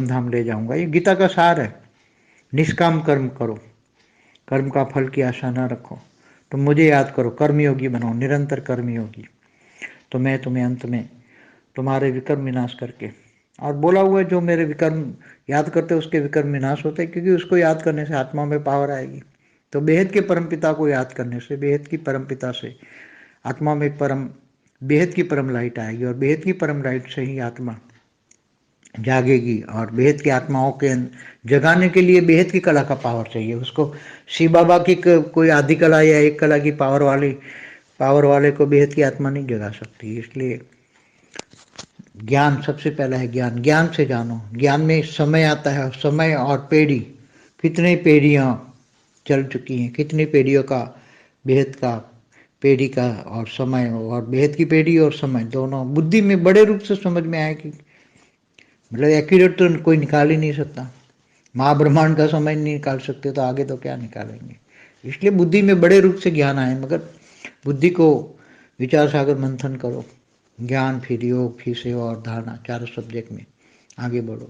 धाम ले जाऊंगा। ये गीता का सार है। निष्काम कर्म करो, कर्म का फल की आशा न रखो, तो मुझे याद करो, कर्मयोगी बनो, निरंतर कर्मयोगी, तो मैं तुम्हें अंत में तुम्हारे विकर्म विनाश करके, और बोला हुआ है जो मेरे विकर्म याद करते उसके विकर्म विनाश होते हैं, क्योंकि उसको याद करने से आत्मा में पावर आएगी। तो बेहद के परमपिता को याद करने से, बेहद की परमपिता से आत्मा में बेहद की परम लाइट आएगी, और बेहद की परम लाइट से ही आत्मा जागेगी। और बेहद की आत्माओं के जगाने के लिए बेहद की कला का पावर चाहिए उसको। शिव बाबा की कोई आदि कला या एक कला की पावर वाले को बेहद की आत्मा नहीं जगा सकती। इसलिए ज्ञान सबसे पहला है। ज्ञान से जानो। ज्ञान में समय आता है, समय और पीढ़ी, कितनी पीढ़ियाँ चल चुकी हैं, कितनी पीढ़ियों का बेहद का पीढ़ी का और समय, और बेहद की पीढ़ी और समय दोनों बुद्धि में बड़े रूप से समझ में आए कि मतलब एक्यूरेट तो कोई निकाल ही नहीं सकता। महाब्रह्मांड का समय नहीं निकाल सकते तो आगे तो क्या निकालेंगे। इसलिए बुद्धि में बड़े रूप से ज्ञान आए, मगर बुद्धि को विचार सागर मंथन करो। ज्ञान, फिर योग, फिर सेवा और धारणा, चारों सब्जेक्ट में आगे बढ़ो।